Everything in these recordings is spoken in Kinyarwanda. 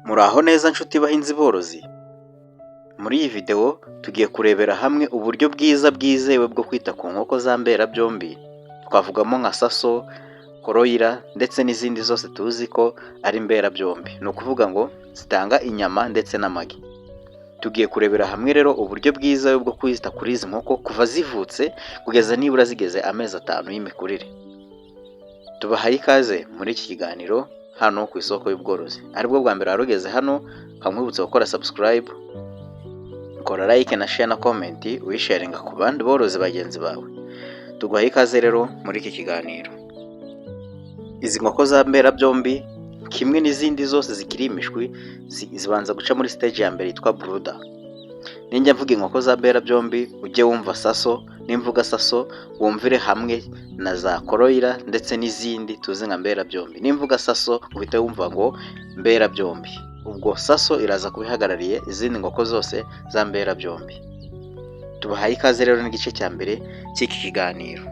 Muraho neza nshuti bahinzi borozi. Muri iyi video tugiye kurebera hamwe uburyo bwiza bwizewe bwo kwita ku nkoko za mberabyombi. Twavugamo nka saso, koroyira ndetse n'izindi zose tuzi ko ari mberabyombi. Ni ukuvuga ngo zitanga inyama ndetse n'amagi. Tugiye kurebera hamwe rero uburyo bwiza bwo kwita kuri izi nkoko kuva zivutse kugeza nibura zigeze amezi 5 y'imikurire. Tubahaye ikaze muri iki kiganiro hano ku isoko y'ubworozi. Aribwo bwa mbere warugeze hano, nkamwibutsa gukora subscribe, kora like na share na comment, wisharinga ku bandi borozi bagenzi bawe. Tuguhaye ikaze rero muri iki kiganiro. Izi nkoko za mberabyombi kimwe n'izindi zose zikiri imishwi zibanza guca muri stage ya mbere yitwa brooder. Ninjya mvuga inkoko za mberabyombi ujye wumva saso, nimvuga saso wumvire hamwe na za koroyira ndetse n'izindi tuzi nka mberabyombi. Nimvuga saso uhite wumva ngo mberabyombi. Ubwo saso iraza kubihagarariye izindi nkoko zose za mberabyombi. Tubahaye ikaze rero n'igice cya mbere cy'iki kiganiro.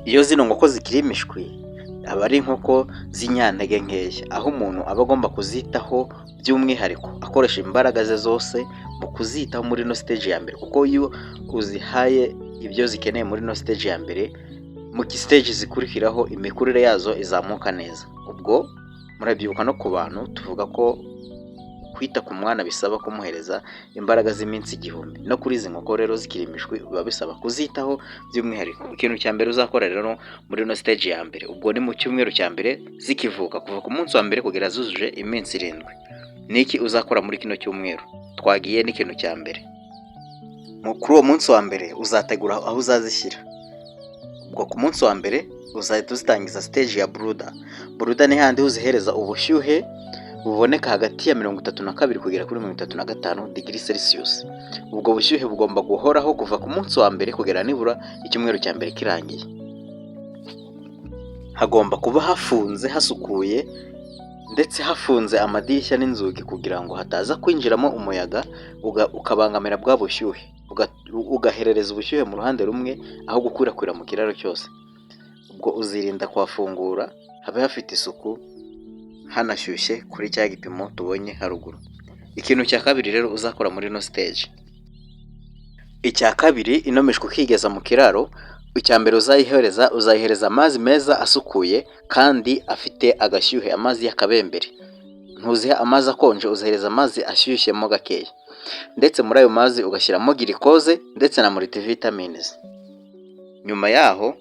Iyo zino nkoko zikiri imishwi aba ari inkoko z'inyantege nkeya, aho umuntu aba agomba kuzitaho by'umwihariko akoresha imbaraga ze zose mu kuzitaho muri no stage ya mbere, kuko iyo uzihaye ibyo zikeneye muri no stage ya mbere, mu stage zikurikiraho imikurire yazo izamuka neza. Ubwo murabyibuka no ku bantu tuvuga ko kwita ku mwana bisaba kumuhereza imbaraga z'iminsi 1000. No kuri izi nkoko rero zikiri imishwi biba bisaba kuzitaho by'umwihariko. Ikintu cya mbere uzakora rero muri no stage ya mbere, ubwo ni mu cyumweru cya mbere zikivuka, kuva ku munsi wa mbere kugera zujuje iminsi 7. Niki uzakora muri kino cyumweru? Twagiye n'ikintu cya mbere. Kuri uwo munsi wa mbere uzategura aho uzazishyira. Ubwo ku munsi wa mbere uzahita uzitangiza stage ya brooder. Brooder ni handi uzihereza ubushyuhe buboneka hagati ya 32 kugera kuri 35 degrees Celsius. Ubwo bushyuhe bugomba guhoraho kuva ku munsi wa mbere kugera nibura icyumweru cya mbere kirangiye. Hagomba kuba hafunze, hasukuye ndetse hafunze amadirishya n'inzugi kugira ngo hataza kwinjiramo umuyaga ukabangamira bwa bushyuhe, ugaherereza ubushyuhe mu ruhande rumwe aho gukwirakwira mu kiraro cyose. Ubwo uzirinda kuhafungura, habe hafite isuku, hanashyushye kuri cya gipimo tubonye haruguru. Ikintu cya kabiri rero uzakora muri no stage. Icya kabiri, ino mishwi ukigeza mu kiraro, icya mbere uzayihereza amazi meza asukuye kandi afite agashyuhe, amazi y'akabembere. Ntuziha amazi akonje, uzahereza amazi ashyushyemo gakeya. Ndetse muri ayo mazi ugashyiramo glucose ndetse na multivitamins. Nyuma yaho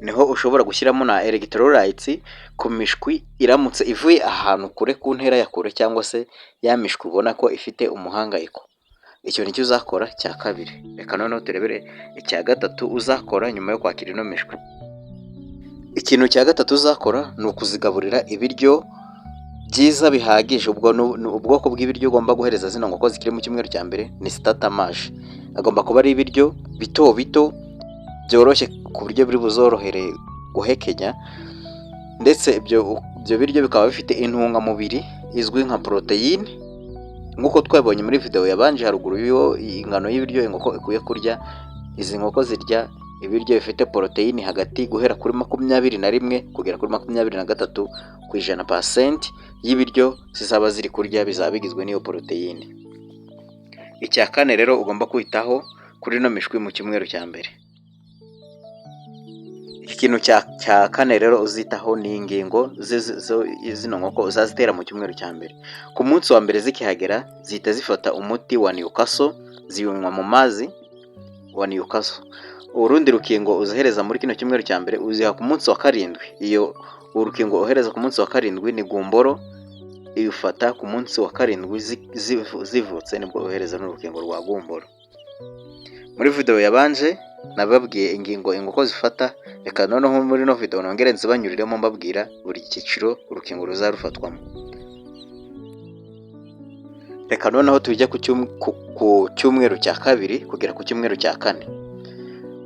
niho ushobora gushyiramo na electrolytes ku mishwi iramutse ivuye ahantu kure ku ntera ya kure, cyangwa se ya mishwi ubona ko ifite umuhangayiko. Icyo nicyo uzakora cya kabiri. Reka noneho turebere icya gatatu uzakora nyuma yo kwakira ino mishwi. Ikintu cya gatatu uzakora ni ukuzigaburira ibiryo byiza bihagije. Ubwo ubwoko bw'ibiryo ugomba guhereza zino nkoko zikiri mu cyumweru cya mbere ni starter mash. Agomba kuba ari ibiryo bito bito byoroshye ku buryo biri buzorohere guhekenya, ndetse ibyo biryo bikaba bifite intungamubiri izwi nka proteine, nk'uko twabonye muri video yabanje haruguru ingano y'ibiryo inkoko ikwiye kurya. Izi nkoko zirya ibiryo bifite proteine hagati guhera kuri 21 kugera kuri 23% y'ibiryo zizaba ziri kurya bizaba bigizwe n'iyo proteine. Icya kane rero ugomba kwitaho kuri no mishwi mu cyumweru cya mbere. Ikintu cya kane rero uzitaho ni ingingo zino nkoko uzazitera mu cyumweru cya mbere. Ku munsi wa mbere zikihagera zihita zifata umuti wa Newcastle, zinywa mu mazi wa Newcastle. Urundi rukingo uzahereza muri kino cyumweru cya mbere uziha ku munsi wa 7. Iyo urukingo uhereza ku munsi wa 7 ni gumboro, iyo ufata ku munsi wa 7 zivutse nibwo uhereza n'urukingo rwa gumboro. Muri video yabanje nababwiye ingingo inkoko zifata. Reka noneho muri no video nongere nzibanyuriremo mbabwira buri cyiciro urukingo ruzarufatwamo. Reka noneho tujye ku cyumweru cya kabiri kugera ku cyumweru cya 4.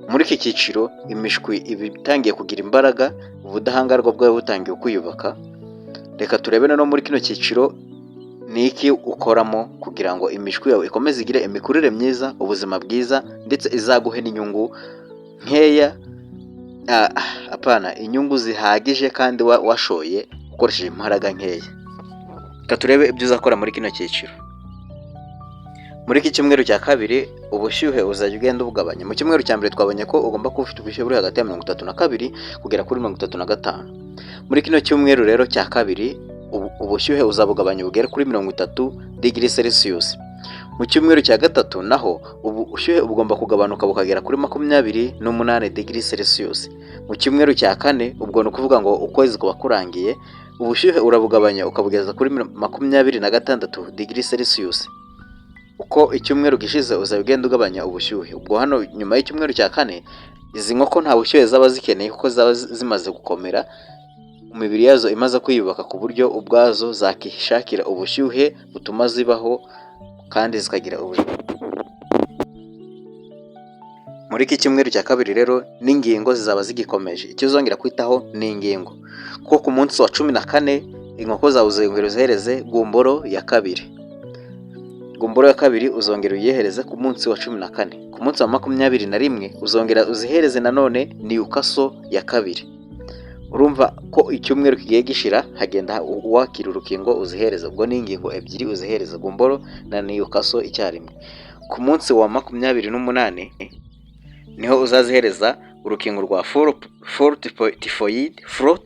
Muri iki cyiciro imishwi ibitangiye kugira imbaraga, ubudahangarwa bwawe butangiye kwiyubaka. Reka turebe no muri kino cyiciro niki ukoramo kugira ngo imishwi yawe ikomeze igire imikurire myiza, ubuzima bwiza, ndetse izaguhe n'inyungu nkeya. Apana, inyungu zihagije kandi washoye ukoresheje imbaraga nkeya. Reka turebe ibyo uzakora muri kino cyiciro. Muri iki cyumweru cya kabiri ubushyuhe uzajya ugenda ubugabanya. Mu cyumweru cya mbere twabonye ko ugomba kuba ufite ubushyuhe buri hagati ya 32 kugera kuri 35. Muri kino cyumweru rero cya kabiri ubushyuhe uzabugabanya bugera kuri 30 degrees Celsius. Mu cyumweru cya gatatu naho ubushyuhe bugomba kugabanuka bukagera kuri 28 degrees Celsius. Mu cyumweru cya kane ubwo ni ukuvuga ngo ukwezi kuba kurangiye, ubushyuhe urabugabanya ukabugeza kuri 26 degrees Celsius. Uko icyumweru gishize uzajya ugenda ugabanya ubushyuhe. Ubwo hano nyuma y'icyumweru cya kane izi nkoko nta bushyuhe zaba zikeneye kuko zaba zimaze gukomera, imibiri yazo imaze kwiyubaka ku buryo ubwazo zakishakira ubushyuhe butuma zibaho kandi zikagira ubuzima. Muri iki cyumweru cya kabiri rero n'ingingo zizaba zigikomeje. Icyo uzongera kwitaho ni ingingo, kuko ku munsi wa 14 inkoko zawe uzongera uzihereze gumboro ya kabiri. Gumboro ya kabiri uzongera uyihereze ku munsi wa 14. Ku munsi wa 21 uzongera uzihereze nanone Newcastle ya kabiri. Urumva ko icyumweru kigiye gishira hagenda wakira urukingo uzihereza. Ubwo ni ingingo ebyiri uzihereza, Gumboro na Newcastle icyarimwe. Ku munsi wa 28 niho uzazihereza urukingo rwa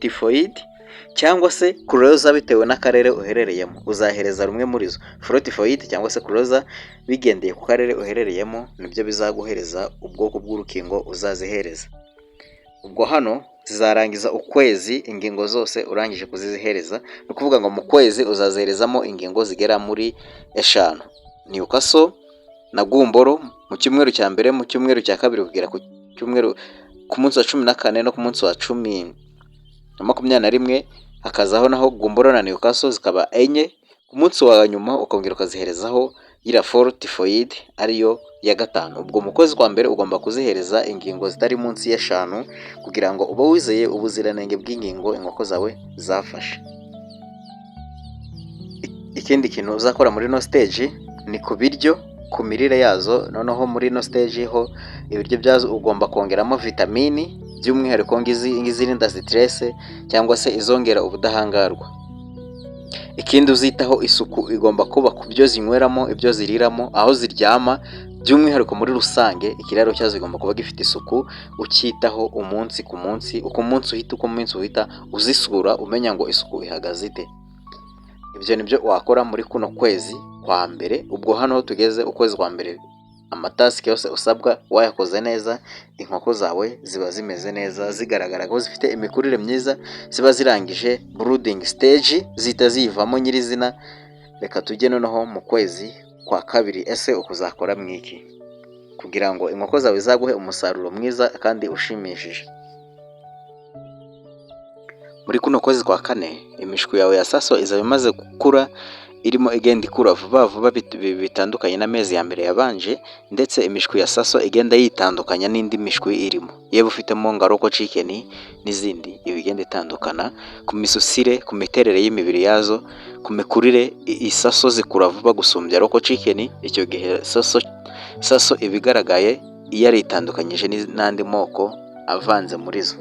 Typhoid cyangwa se Cruroza bitewe n'akarere uherereyemo. Uzahereza rumwe muri zo, Typhoid cyangwa se Cruroza, bigendeye ku karere uherereyemo nibyo bizaguhereza ubwoko bw'urukingo uzazihereza. Ubwo hano zizarangiza ukwezi ingingo zose urangije kuzihereza. Ni ukuvuga ngo mu kwezi uzaziherezamo ingingo zigera muri 5, Newcastle na Gumboro mu cyumweru cya mbere, mu cyumweru cya kabiri kugera ku cyumweru ku munsi wa 14 no ku munsi wa 21 hakazaho naho Gumboro na Newcastle zikaba 4. Ku munsi wa nyuma ukongera ukaziherezaho ira Typhoid ariyo ya 5. Ubwo mu kwezi kwa mbere ugomba kuzihereza ingingo zitari munsi ya 5 kugira ngo uba wizeye ubuziranenge bw'ingingo inkoko zawe zafashe. Ikindi kintu uzakora muri no stage ni ku biryo, ku mirire yazo. Noneho muri no stage ho ibiryo byazo ugomba kongeramo vitamini, by'umwihariko ngizirinda stress cyangwa se izongera ubudahangarwa. Ikindi uzitaho isuku igomba kuba ku byo zinyweramo, ibyo ziriramo, aho ziryama, by'umwihariko muri rusange ikiraro cyazo igomba kuba gifite isuku. Ukitaho umunsi ku munsi, uko umunsi uhita uzisura umenya ngo isuku ihagaze ite. Ibyo nibyo wakora muri kuno kwezi kwa mbere. Ubwo hano tugeze ukwezi kwa mbere, amatasiki yose usabwa wayakoze neza, inkoko zawe ziba zimeze neza, zigaragara ko zifite imikurire myiza, ziba zirangije brooding stage, zita zivamo nyirizina. Reka tujye noneho mu kwezi kwa kabiri. Ese ukuzakora mwiki kugira ngo inkoko zawe zaguhe umusaruro mwiza kandi ushimishije? Muri kuno kwezi kwa kane imishwi yawe ya saso izaba imaze gukura, irimo igenda ikura vuba vuba bitandukanye n'amezi ya mbere yabanje, ndetse imishwi ya saso igenda yitandukanya n'indi mishwi irimo, yewe ufitemo nka Local Chicken n'izindi. Ibi igenda itandukana ku misusire, ku miterere y'imibiri yazo, ku mikurire. Isaso zikura vuba gusumbya Local Chicken. Icyo gihe saso ibigaragaye yari itandukanyije n'andi moko avanze muri zo.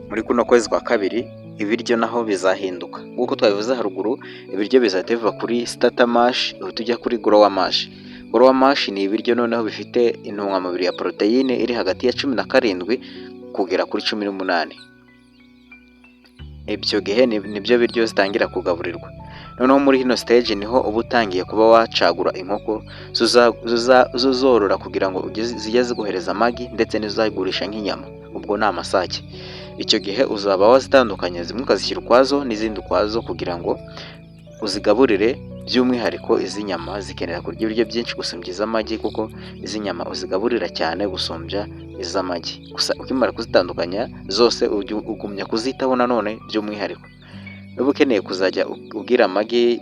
Muri kuno kwezi kwa kabiri ibiryo naho bizahinduka. Nk'uko twabivuze haruguru, ibiryo bizahita biva kuri starter mash tujya kuri grower mash. Grower mash ni ibiryo noneho bifite intungamubiri ya proteine iri hagati ya 17 kugera kuri 18. Ibyo gihe nibyo biryo zitangira kugaburirwa. Noneho muri hino stage niho uba utangiye kuba wacagura inkoko zuzorora kugira ngo zijye ziguhereza amagi ndetse n'izagurisha nk'inyama. Ubwo ni amasake. Icyo gihe uzaba wazitandukanya, zimwe ukazishyira ukwazo n'izindi ukwazo kugira ngo uzigaburire. By'umwihariko izi nyama zikenera kurya ibiryo byinshi gusumbya iz'amagi, kuko izi nyama uzigaburira cyane gusumbya iz'amagi. Gusa ukimara kuzitandukanya zose ugumya kuzitaho nanone by'umwihariko. Niba ukeneye kuzajya ugira amagi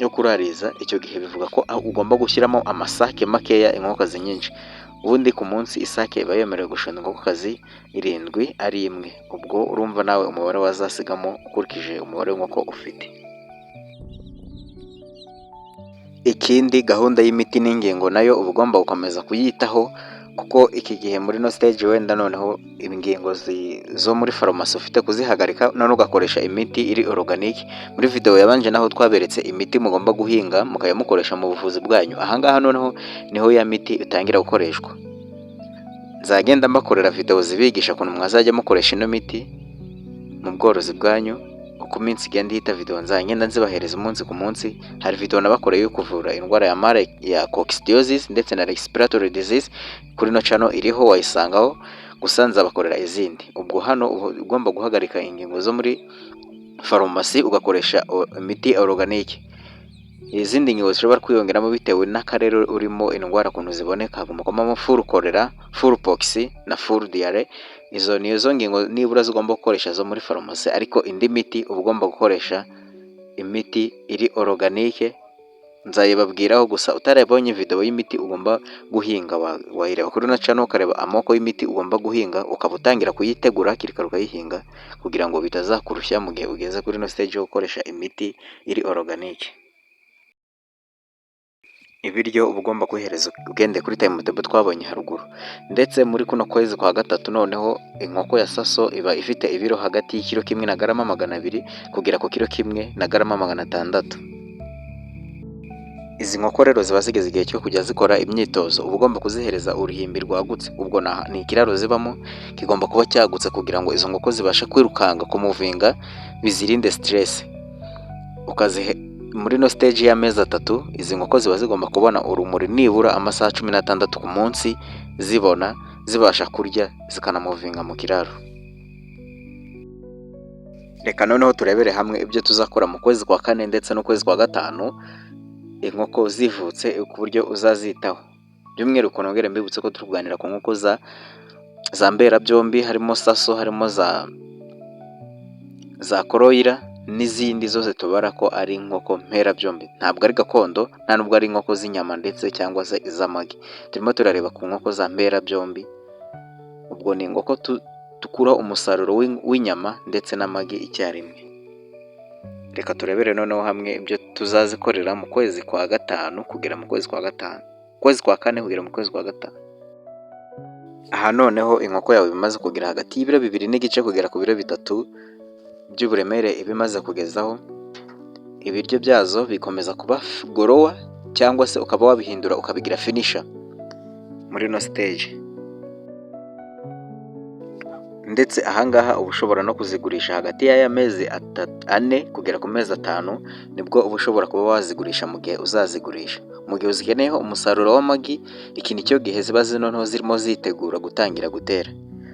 yo kurariza, icyo gihe bivuga ko ugomba gushyiramo amasake makeya inkokokazi nyinshi. Ubundi ku munsi isake iba yemerewe gushonda inkokokazi 7 ari imwe. Ubwo urumva nawe umubare wazasigamo ukurikije umubare w'inkoko ufite. Ikindi, gahunda y'imiti n'ingingo nayo uba ugomba gukomeza kuyitaho kuko iki gihe muri no stage wenda noneho ingingo zo muri farumasi ufite kuzihagarika none ugakoresha imiti iri organic. Muri video yabanje naho twaberetse imiti mugomba guhinga mukaya mukoresha mu buvuzi bwanyu. Ahangaha noneho niho ya miti itangira gukoreshwa. Nzagenda mbakorera video zibigisha ukuntu mwazajya mukoresha ino miti mu bworozi bwanyu. Uko iminsi igenda ihita video nzagenda nzibahereza umunsi ku munsi. Hari video nabakoreye yo kuvura indwara ya mare ya coccidiosis ndetse na respiratory disease kuri no channel iriho wayisangaho, gusa nzabakorera izindi. Ubwo hano ugomba guhagarika ingingo zo muri farumasi ugakoresha imiti organic. Izindi ngingo zishobora kwiyongeramo bitewe n'akarere urimo indwara kuntu ziboneka, hagomba kubamo full cholera, full pox na full diarrhea. Izo nizo ngingo nibura zigomba gukoresha zo muri farumasi, ariko indi miti uba ugomba gukoresha imiti iri organic. Nzayibabwiraho, gusa utarabonye video y'imiti ugomba guhinga wayireba kuri na channel ukareba amoko y'imiti ugomba guhinga, ukaba utangira kuyitegura hakiri kare ukayihinga kugira ngo bitazakurushya mu gihe ugeze kuri no stage yo gukoresha imiti iri organic. Ibiryo uba ugomba kwihereza ugende kuri timetable twabonye haruguru. Ndetse muri kuno kwezi kwa gatatu noneho inkoko ya Saso iba ifite ibiro hagati y'ikiro kimwe na garama 200 kugera ku kiro kimwe na garama 600. Izi nkoko rero ziba zigeze igihe cyo kujya zikora imyitozo. Uba ugomba kuzihereza uruhimbi rwagutse. Ubwo ni ikiraro zibamo kigomba kuba cyagutse kugira ngo izo nkoko zibashe kwirukanga kumuvinga, bizirinde stress. Muri no stage y'amezi 3 izi nkoko ziba zigomba kubona urumuri nibura amasaha 16 ku munsi, zibasha kurya zikanamuvinga mu kiraro. Reka noneho turebere hamwe ibyo tuzakora mu kwezi kwa 4 ndetse no kwezi kwa 5 inkoko zivutse ku buryo uzazitaho. By'umwihariko nongere mbibutse ko turuganira ku nkoko za mbera byombi, harimo Saso, harimo za Koroira n'izindi zose tubara ko ari inkoko mpera byombi. Ntabwo ari gakondo, nta nubwo ari inkoko z'inyama ndetse cyangwa se iz'amagi. Turimo turareba ku nkoko za mbera byombi. Ubwo ni inkoko tukura umusaruro w'inyama ndetse n'amagi icyarimwe. Reka turebere noneho hamwe ibyo tuzazikorera mu kwezi kwa 5 kugera mu kwezi kwa 5, kwezi kwa 4 kugera mu kwezi kwa 5. Aha noneho inkoko yawe bimaze kugira hagati y'ibiro 2 n'igice kugera ku biro 3 by'uburemere ibimaze kugezaho. Ibiryo byazo bikomeza kuba gorowa cyangwa se ukaba wabihindura ukabigira finisher muri no stage. Ndetse ahangaha uba ushobora no kuzigurisha hagati y'aya mezi 4 kugera ku mezi 5, nibwo uba ushobora kuba wazigurisha mu gihe uzazigurisha. Mu gihe uzikeneyeho umusaruro w'amagi, iki nicyo gihe ziba noneho zirimo zitegura gutangira gutera,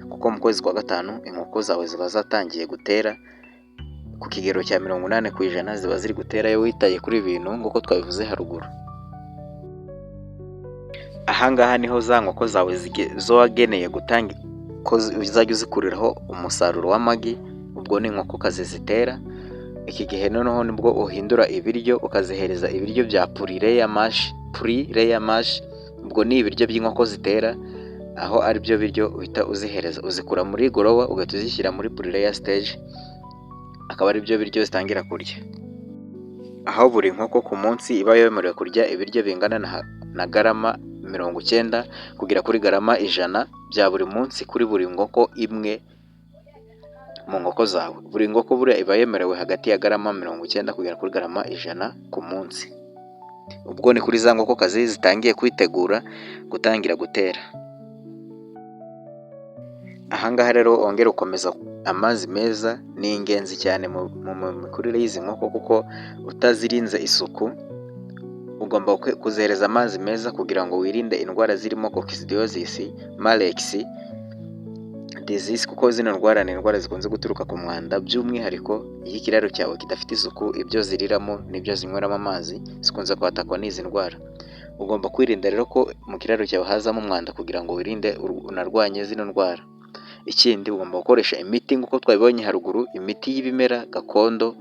kuko mu kwezi kwa 5 inkoko zawe ziba zatangiye gutera ku kigero cya 80% ziba ziri gutera yo witaye kuri ibintu nguko twabivuze haruguru. Ahangaha niho za nkoko zawe zo wageneye gutanga ko zizajya uzikuriraho umusaruro w'amagi. Ubwo ni inkoko kazi zitera. Iki gihe noneho nibwo uhindura ibiryo ukazihereza ibiryo bya pre-layer mash. Ubwo ni ibiryo by'inkoko zitera, aho ari byo biryo uhita uzihereza, uzikura muri gorowa ugahita uzishyira muri pre-layer stage, akaba ari byo biryo zitangira kurya. Aho buri nkoko ku munsi iba yemerewe kurya ibiryo bingana na garama 90 kugera kuri garama 100 bya buri munsi kuri buri nkoko imwe mu nkoko zawe. Buri nkoko buriya iba yemerewe hagati ya garama 90 kugera kuri garama 100 ku munsi. Ubwo ni kuri za nkoko kazi zitangiye kwitegura gutangira gutera. Ahangaha rero ongera ukomeza amazi meza ni ingenzi cyane mu mikurire y'izi nkoko, kuko utazirinze isuku. Ugomba kuzihereza amazi meza kugira ngo wirinde indwara zirimo coccidiosis, malex disease, kuko zino ndwara ni indwara zikunze guturuka ku mwanda. By'umwihariko iyo ikiraro cyawe kidafite isuku, ibyo ziriramo n'ibyo zinyweramo amazi zikunze kwatakwa n'izi ndwara. Ugomba kwirinda rero ko mu kiraro cyawe hazamo umwanda kugira ngo wirinde unarwanye zino ndwara. Ikindi ugomba gukoresha imiti nk'uko twabibonye haruguru, imiti y'ibimera gakondo,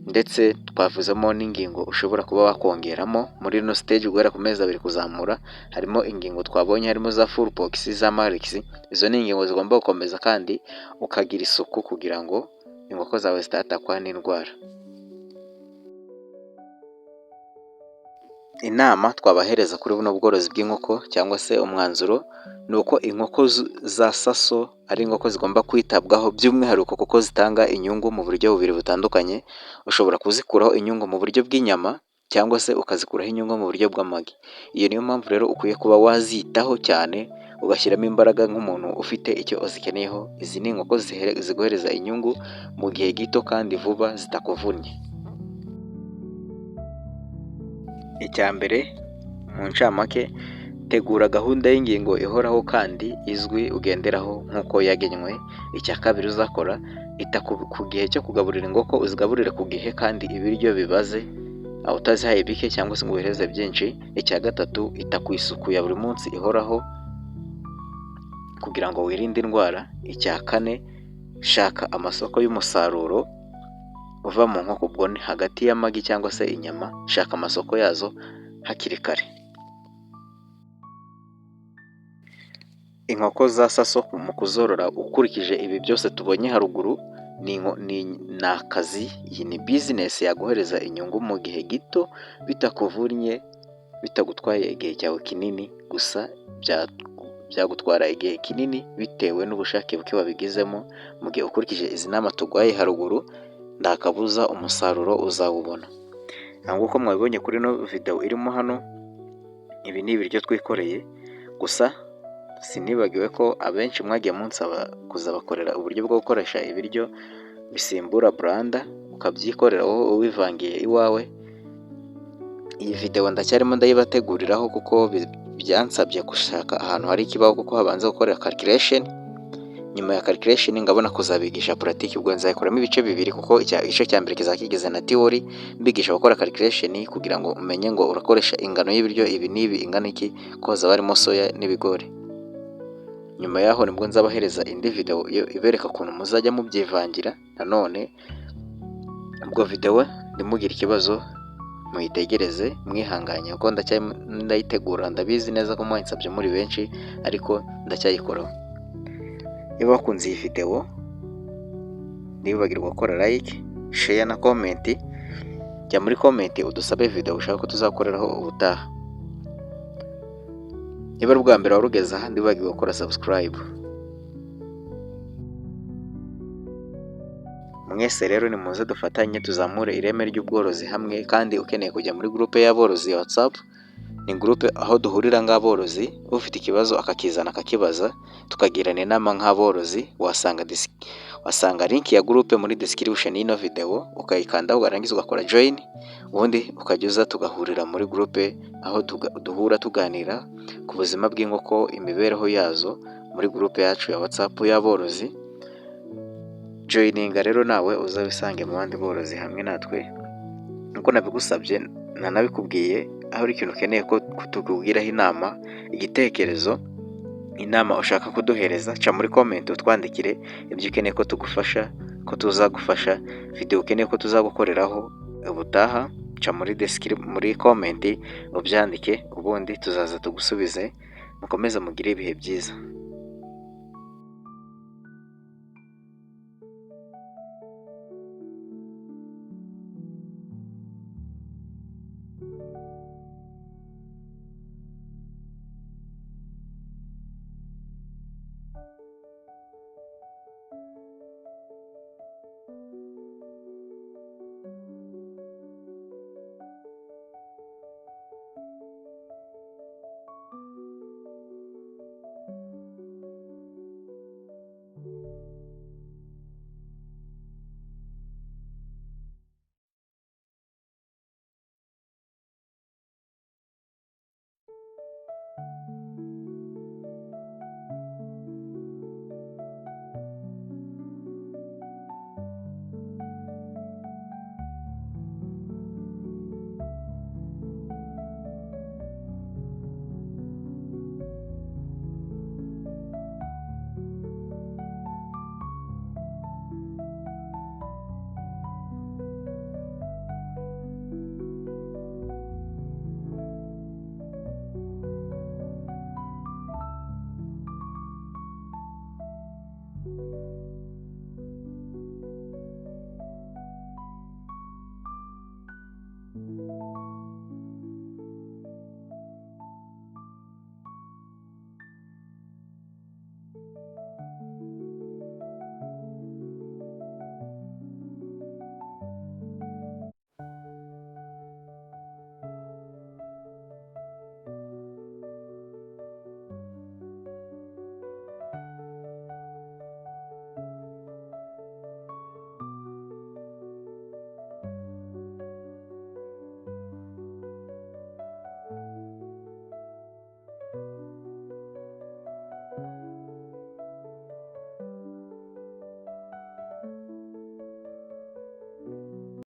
ndetse twavuzemo n'ingingo ushobora kuba wakongeramo muri no stage guhera ku mezi 2 kuzamura. Harimo ingingo twabonye, harimo za full pox, za malex. Izo ni ingingo zigomba gukomeza kandi ukagira isuku kugira ngo inkoko zawe zitatakwa n'indwara. inama twabahereza kuri buno bworozi bw'inkoko cyangwa se umwanzuro ni uko inkoko za saso ari inkoko zigomba kwitabwaho by'umwihariko kuko zitanga inyungu mu buryo bubiri butandukanye. Ushobora kuzikuraho inyungu mu buryo bw'inyama cyangwa se ukazikuraho inyungu mu buryo bw'amagi. Iyo niyo mpamvu rero ukwiye kuba wazitaho cyane ugashyiramo imbaraga nk'umuntu ufite icyo uzikeneyeho. Izi ni inkoko ziguhereza inyungu mu gihe gito kandi vuba zitakuvunnye. Icya mbere mu ncamake, tegura gahunda y'ingingo ihoraho kandi izwi ugenderaho nk'uko yagenwe. Icya kabiri uzakora, ita ku gihe cyo kugaburira inkoko, uzigaburire ku gihe kandi ibiryo bibaze, aho utazihaye bike cyangwa se ngo uhereze byinshi. Icya gatatu, ita ku isuku ya buri munsi ihoraho kugira ngo wirinde indwara. Icya kane, shaka amasoko y'umusaruro uva mu nkoko, ubwo ni hagati y'amagi cyangwa se inyama. Shaka amasoko yazo hakiri kare. Inkoko za saso mu kuzorora ukurikije ibi byose tubonye haruguru ni akazi, iyi ni bizinesi yaguhereza inyungu mu gihe gito bitakuvunnye, bitagutwaye igihe cyawe kinini. Gusa byagutwara igihe kinini bitewe n'ubushake buke wabigizemo. Mu gihe ukurikije izi nama turwaye haruguru, nta kabuza umusaruro uzawubona. Nk'uko mwabibonye kuri ino video irimo hano, ibi ni ibiryo twikoreye. Gusa sinibagiwe ko abenshi mwagiye munsaba kuzabakorera uburyo bwo gukoresha ibiryo bisimbura blender ukabyikorera wowe ubivangiye iwawe. Iyi video ndacyarimo ndayibateguriraho kuko byansabye gushaka ahantu hari ikibaho kuko habanza gukorera calculation. Nyuma ya calculation ngabona kuzabigisha pratique, ubwo nzayikoramo ibice bibiri kuko igice cya mbere kizakigeze na theory, mbigisha gukora calculation kugira ngo umenye ngo urakoresha ingano y'ibiryo ibi n'ibi ingana iki, ko hazaba harimo soya n'ibigori. Nyuma yaho nibwo nzabahereza indi video ibereka ukuntu muzajya mubyivangira. Nanone ubwo video ndimugira ikibazo muyitegereze mwihanganye kuko ndayitegura, ndabizi neza ko mwansabye muri benshi ariko ndacyayikoraho. Niba wakunze iyi video ntibibagirwe gukora like, share na comment. Jya muri comment udusabe video ushaka ko tuzakoreraho ubutaha. Niba ari ubwa mbere warugeze aha ntibibagirwe gukora subscribe. Mwese rero ni muze dufatanye tuzamure ireme ry'ubworozi hamwe. Kandi ukeneye kujya muri groupe y'aborozi ya WhatsApp, ni groupe aho duhurira nk'aborozi, ufite ikibazo akakizana akakibaza tukagirana inama nk'aborozi. Wasanga link ya groupe muri description y'ino video, ukayikandaho ukarangiza ugakora join, ubundi ukajya uza tugahurira muri groupe aho duhura tuganira ku buzima bw'inkoko, imibereho yazo muri groupe yacu ya WhatsApp y'aborozi. Joininga rero nawe uzabisange mu bandi borozi hamwe natwe nkuko nabigusabye nanabikubwiye. Aho uri ikintu ukeneye ko tukubwiraho inama, igitekerezo, inama ushaka kuduhereza, ca muri comment utwandikire ibyo ukeneye ko tugufasha, ko tuzagufasha. Video ukeneye ko tuzagukoreraho ubutaha, ca muri comment ubyandike, ubundi tuzaza tugusubize. Mukomeze mugire ibihe byiza.